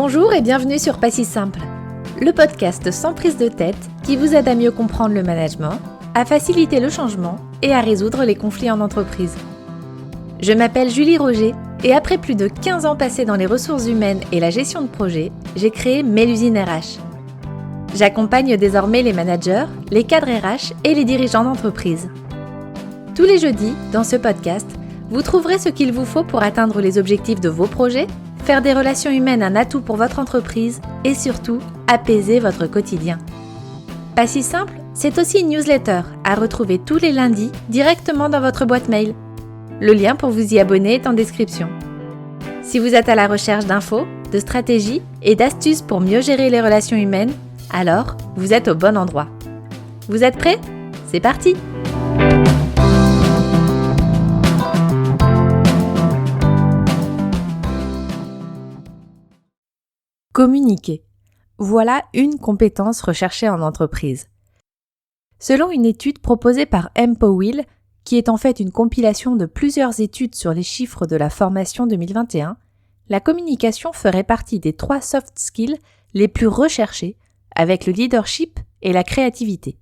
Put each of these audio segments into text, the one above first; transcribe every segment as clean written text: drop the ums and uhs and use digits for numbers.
Bonjour et bienvenue sur Pas si simple, le podcast sans prise de tête qui vous aide à mieux comprendre le management, à faciliter le changement et à résoudre les conflits en entreprise. Je m'appelle Julie Roger et après plus de 15 ans passés dans les ressources humaines et la gestion de projet, j'ai créé Mélusine RH. J'accompagne désormais les managers, les cadres RH et les dirigeants d'entreprise. Tous les jeudis, dans ce podcast, vous trouverez ce qu'il vous faut pour atteindre les objectifs de vos projets, faire des relations humaines un atout pour votre entreprise et surtout, apaiser votre quotidien. Pas si simple, c'est aussi une newsletter à retrouver tous les lundis directement dans votre boîte mail. Le lien pour vous y abonner est en description. Si vous êtes à la recherche d'infos, de stratégies et d'astuces pour mieux gérer les relations humaines, alors vous êtes au bon endroit. Vous êtes prêts ? C'est parti ! Communiquer. Voilà une compétence recherchée en entreprise. Selon une étude proposée par Empowil, qui est en fait une compilation de plusieurs études sur les chiffres de la formation 2021, la communication ferait partie des 3 soft skills les plus recherchés, avec le leadership et la créativité.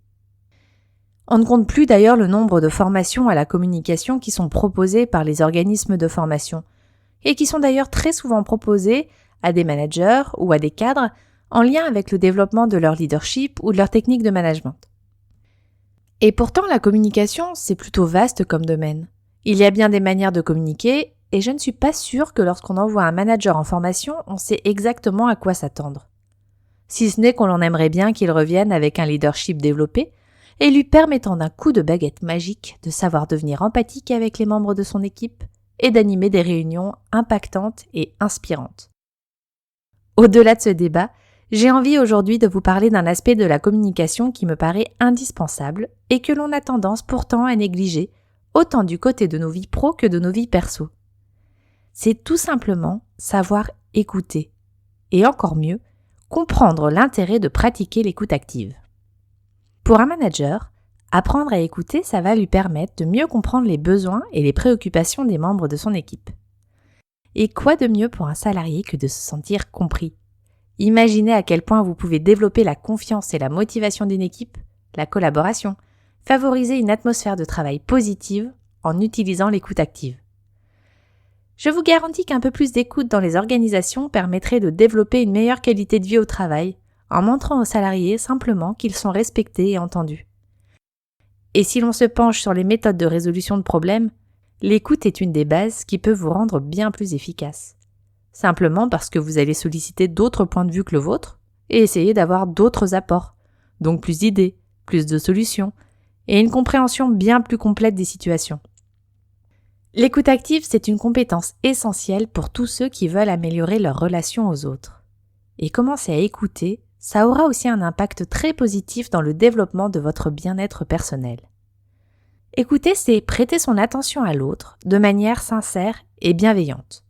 On ne compte plus d'ailleurs le nombre de formations à la communication qui sont proposées par les organismes de formation, et qui sont d'ailleurs très souvent proposées à des managers ou à des cadres en lien avec le développement de leur leadership ou de leur technique de management. Et pourtant, la communication, c'est plutôt vaste comme domaine. Il y a bien des manières de communiquer et je ne suis pas sûre que lorsqu'on envoie un manager en formation, on sait exactement à quoi s'attendre. Si ce n'est qu'on en aimerait bien qu'il revienne avec un leadership développé et lui permettant d'un coup de baguette magique de savoir devenir empathique avec les membres de son équipe et d'animer des réunions impactantes et inspirantes. Au-delà de ce débat, j'ai envie aujourd'hui de vous parler d'un aspect de la communication qui me paraît indispensable et que l'on a tendance pourtant à négliger, autant du côté de nos vies pro que de nos vies perso. C'est tout simplement savoir écouter, et encore mieux, comprendre l'intérêt de pratiquer l'écoute active. Pour un manager, apprendre à écouter, ça va lui permettre de mieux comprendre les besoins et les préoccupations des membres de son équipe. Et quoi de mieux pour un salarié que de se sentir compris ? Imaginez à quel point vous pouvez développer la confiance et la motivation d'une équipe, la collaboration, favoriser une atmosphère de travail positive en utilisant l'écoute active. Je vous garantis qu'un peu plus d'écoute dans les organisations permettrait de développer une meilleure qualité de vie au travail en montrant aux salariés simplement qu'ils sont respectés et entendus. Et si l'on se penche sur les méthodes de résolution de problèmes, l'écoute est une des bases qui peut vous rendre bien plus efficace. Simplement parce que vous allez solliciter d'autres points de vue que le vôtre et essayer d'avoir d'autres apports, donc plus d'idées, plus de solutions et une compréhension bien plus complète des situations. L'écoute active, c'est une compétence essentielle pour tous ceux qui veulent améliorer leur relation aux autres. Et commencer à écouter, ça aura aussi un impact très positif dans le développement de votre bien-être personnel. Écouter, c'est prêter son attention à l'autre de manière sincère et bienveillante.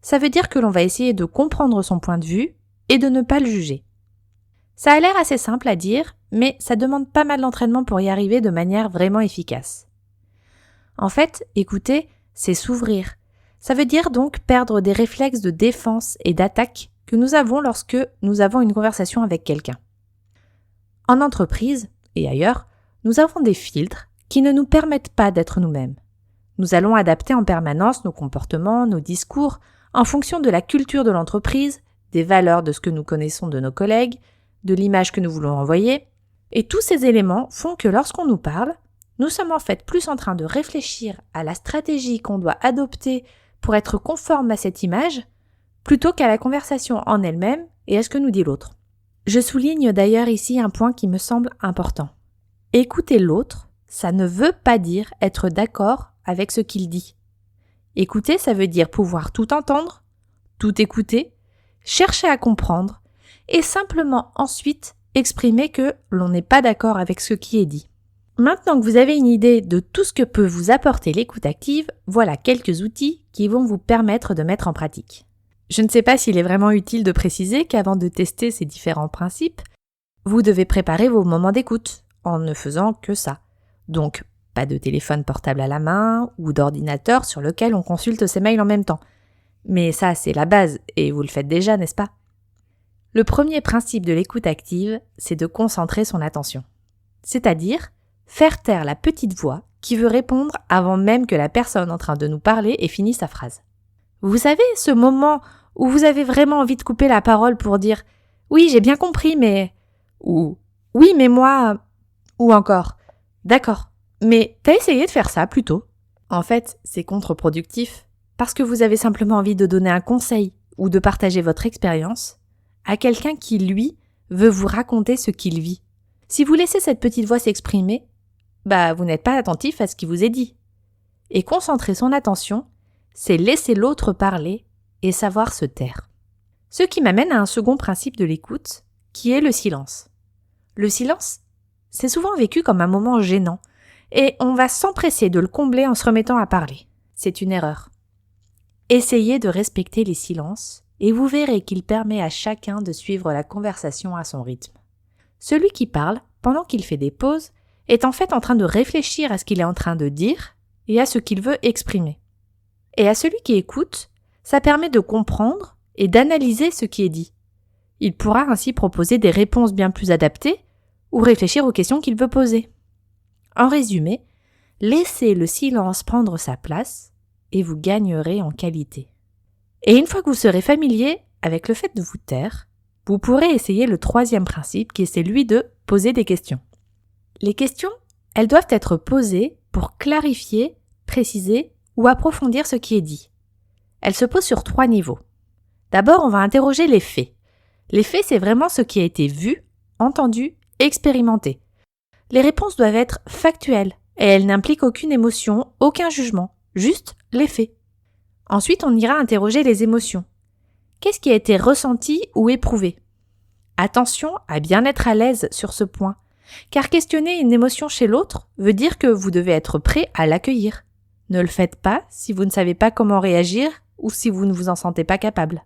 Ça veut dire que l'on va essayer de comprendre son point de vue et de ne pas le juger. Ça a l'air assez simple à dire, mais ça demande pas mal d'entraînement pour y arriver de manière vraiment efficace. En fait, écouter, c'est s'ouvrir. Ça veut dire donc perdre des réflexes de défense et d'attaque que nous avons lorsque nous avons une conversation avec quelqu'un. En entreprise et ailleurs, nous avons des filtres qui ne nous permettent pas d'être nous-mêmes. Nous allons adapter en permanence nos comportements, nos discours, en fonction de la culture de l'entreprise, des valeurs de ce que nous connaissons de nos collègues, de l'image que nous voulons envoyer. Et tous ces éléments font que lorsqu'on nous parle, nous sommes en fait plus en train de réfléchir à la stratégie qu'on doit adopter pour être conforme à cette image, plutôt qu'à la conversation en elle-même et à ce que nous dit l'autre. Je souligne d'ailleurs ici un point qui me semble important. Écouter l'autre, ça ne veut pas dire être d'accord avec ce qu'il dit. Écouter, ça veut dire pouvoir tout entendre, tout écouter, chercher à comprendre et simplement ensuite exprimer que l'on n'est pas d'accord avec ce qui est dit. Maintenant que vous avez une idée de tout ce que peut vous apporter l'écoute active, voilà quelques outils qui vont vous permettre de mettre en pratique. Je ne sais pas s'il est vraiment utile de préciser qu'avant de tester ces différents principes, vous devez préparer vos moments d'écoute en ne faisant que ça. Donc, pas de téléphone portable à la main ou d'ordinateur sur lequel on consulte ses mails en même temps. Mais ça, c'est la base et vous le faites déjà, n'est-ce pas ? Le premier principe de l'écoute active, c'est de concentrer son attention. C'est-à-dire faire taire la petite voix qui veut répondre avant même que la personne en train de nous parler ait fini sa phrase. Vous savez, ce moment où vous avez vraiment envie de couper la parole pour dire « Oui, j'ai bien compris, mais… » ou « Oui, mais moi… » ou encore « D'accord, mais t'as essayé de faire ça plus tôt ?» En fait, c'est contre-productif parce que vous avez simplement envie de donner un conseil ou de partager votre expérience à quelqu'un qui, lui, veut vous raconter ce qu'il vit. Si vous laissez cette petite voix s'exprimer, vous n'êtes pas attentif à ce qui vous est dit. Et concentrer son attention, c'est laisser l'autre parler et savoir se taire. Ce qui m'amène à un second principe de l'écoute, qui est le silence. Le silence, c'est souvent vécu comme un moment gênant, et on va s'empresser de le combler en se remettant à parler. C'est une erreur. Essayez de respecter les silences, et vous verrez qu'il permet à chacun de suivre la conversation à son rythme. Celui qui parle, pendant qu'il fait des pauses, est en fait en train de réfléchir à ce qu'il est en train de dire et à ce qu'il veut exprimer. Et à celui qui écoute, ça permet de comprendre et d'analyser ce qui est dit. Il pourra ainsi proposer des réponses bien plus adaptées ou réfléchir aux questions qu'il veut poser. En résumé, laissez le silence prendre sa place et vous gagnerez en qualité. Et une fois que vous serez familier avec le fait de vous taire, vous pourrez essayer le troisième principe qui est celui de poser des questions. Les questions, elles doivent être posées pour clarifier, préciser ou approfondir ce qui est dit. Elles se posent sur 3 niveaux. D'abord, on va interroger les faits. Les faits, c'est vraiment ce qui a été vu, entendu, expérimenté. Les réponses doivent être factuelles et elles n'impliquent aucune émotion, aucun jugement, juste les faits. Ensuite, on ira interroger les émotions. Qu'est-ce qui a été ressenti ou éprouvé ? Attention à bien être à l'aise sur ce point, car questionner une émotion chez l'autre veut dire que vous devez être prêt à l'accueillir. Ne le faites pas si vous ne savez pas comment réagir ou si vous ne vous en sentez pas capable.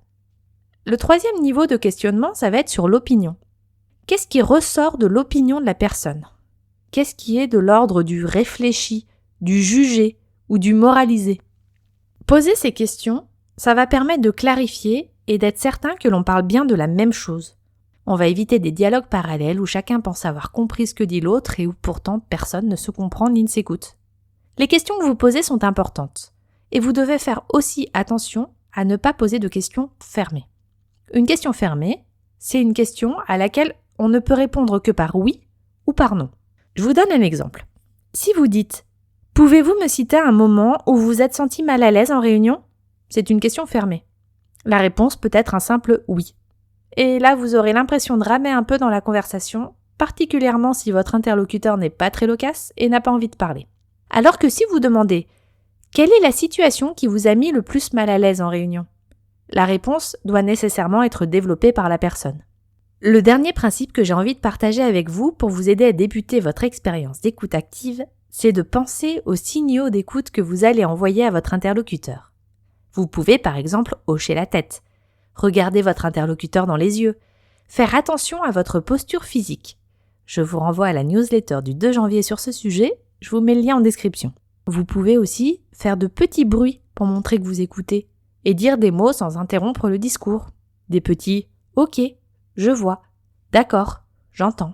Le troisième niveau de questionnement, ça va être sur l'opinion. Qu'est-ce qui ressort de l'opinion de la personne ? Qu'est-ce qui est de l'ordre du réfléchi, du jugé ou du moralisé ? Poser ces questions, ça va permettre de clarifier et d'être certain que l'on parle bien de la même chose. On va éviter des dialogues parallèles où chacun pense avoir compris ce que dit l'autre et où pourtant personne ne se comprend ni ne s'écoute. Les questions que vous posez sont importantes et vous devez faire aussi attention à ne pas poser de questions fermées. Une question fermée, c'est une question à laquelle on ne peut répondre que par oui ou par non. Je vous donne un exemple. Si vous dites « Pouvez-vous me citer un moment où vous vous êtes senti mal à l'aise en réunion ?» C'est une question fermée. La réponse peut être un simple « oui ». Et là, vous aurez l'impression de ramer un peu dans la conversation, particulièrement si votre interlocuteur n'est pas très loquace et n'a pas envie de parler. Alors que si vous demandez « Quelle est la situation qui vous a mis le plus mal à l'aise en réunion ?» La réponse doit nécessairement être développée par la personne. Le dernier principe que j'ai envie de partager avec vous pour vous aider à débuter votre expérience d'écoute active, c'est de penser aux signaux d'écoute que vous allez envoyer à votre interlocuteur. Vous pouvez par exemple hocher la tête, regarder votre interlocuteur dans les yeux, faire attention à votre posture physique. Je vous renvoie à la newsletter du 2 janvier sur ce sujet, je vous mets le lien en description. Vous pouvez aussi faire de petits bruits pour montrer que vous écoutez et dire des mots sans interrompre le discours. Des petits « Ok, je vois, d'accord, j'entends ».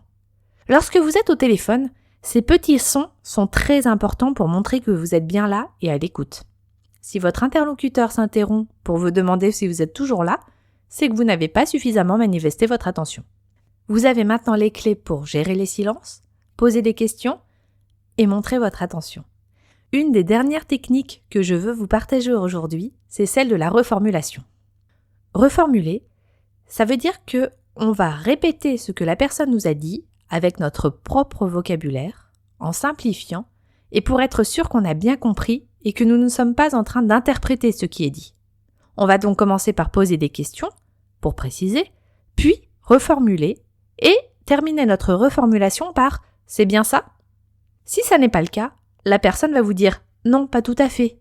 Lorsque vous êtes au téléphone, ces petits sons sont très importants pour montrer que vous êtes bien là et à l'écoute. Si votre interlocuteur s'interrompt pour vous demander si vous êtes toujours là, c'est que vous n'avez pas suffisamment manifesté votre attention. Vous avez maintenant les clés pour gérer les silences, poser des questions et montrer votre attention. Une des dernières techniques que je veux vous partager aujourd'hui, c'est celle de la reformulation. Reformuler, ça veut dire que on va répéter ce que la personne nous a dit avec notre propre vocabulaire, en simplifiant, et pour être sûr qu'on a bien compris et que nous ne sommes pas en train d'interpréter ce qui est dit. On va donc commencer par poser des questions, pour préciser, puis reformuler, et terminer notre reformulation par « c'est bien ça ?» Si ça n'est pas le cas, la personne va vous dire « non, pas tout à fait »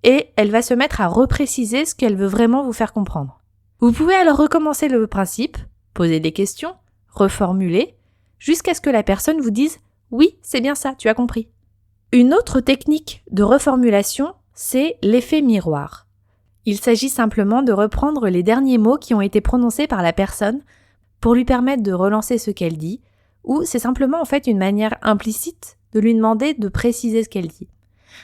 et elle va se mettre à repréciser ce qu'elle veut vraiment vous faire comprendre. Vous pouvez alors recommencer le principe, poser des questions, reformuler, jusqu'à ce que la personne vous dise « oui, c'est bien ça, tu as compris ». Une autre technique de reformulation, c'est l'effet miroir. Il s'agit simplement de reprendre les derniers mots qui ont été prononcés par la personne pour lui permettre de relancer ce qu'elle dit, ou c'est simplement en fait une manière implicite de lui demander de préciser ce qu'elle dit.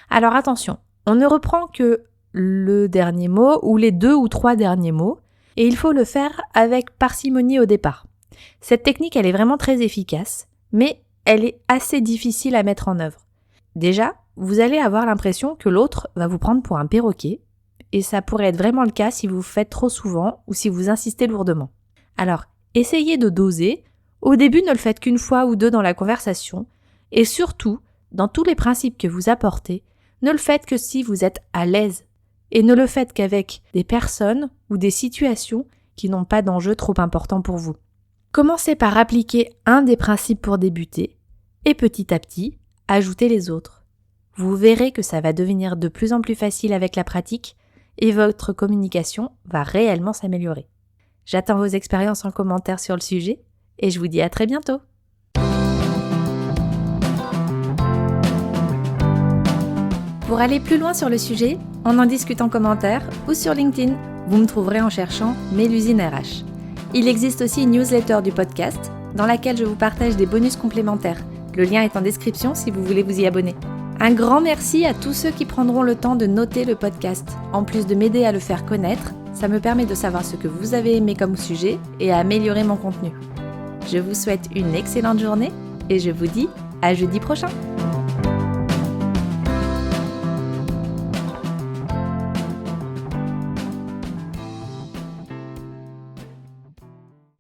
Alors attention, on ne reprend que le dernier mot ou les 2 ou 3 derniers mots, et il faut le faire avec parcimonie au départ. Cette technique, elle est vraiment très efficace, mais elle est assez difficile à mettre en œuvre. Déjà, vous allez avoir l'impression que l'autre va vous prendre pour un perroquet, et ça pourrait être vraiment le cas si vous le faites trop souvent ou si vous insistez lourdement. Alors, essayez de doser. Au début, ne le faites qu'une fois ou 2 dans la conversation, et surtout, dans tous les principes que vous apportez, ne le faites que si vous êtes à l'aise, et ne le faites qu'avec des personnes ou des situations qui n'ont pas d'enjeu trop important pour vous. Commencez par appliquer un des principes pour débuter, et petit à petit, ajoutez les autres. Vous verrez que ça va devenir de plus en plus facile avec la pratique, et votre communication va réellement s'améliorer. J'attends vos expériences en commentaire sur le sujet, et je vous dis à très bientôt. Pour aller plus loin sur le sujet, on en discute en commentaire ou sur LinkedIn. Vous me trouverez en cherchant Mélusine RH. Il existe aussi une newsletter du podcast dans laquelle je vous partage des bonus complémentaires. Le lien est en description si vous voulez vous y abonner. Un grand merci à tous ceux qui prendront le temps de noter le podcast. En plus de m'aider à le faire connaître, ça me permet de savoir ce que vous avez aimé comme sujet et à améliorer mon contenu. Je vous souhaite une excellente journée et je vous dis à jeudi prochain.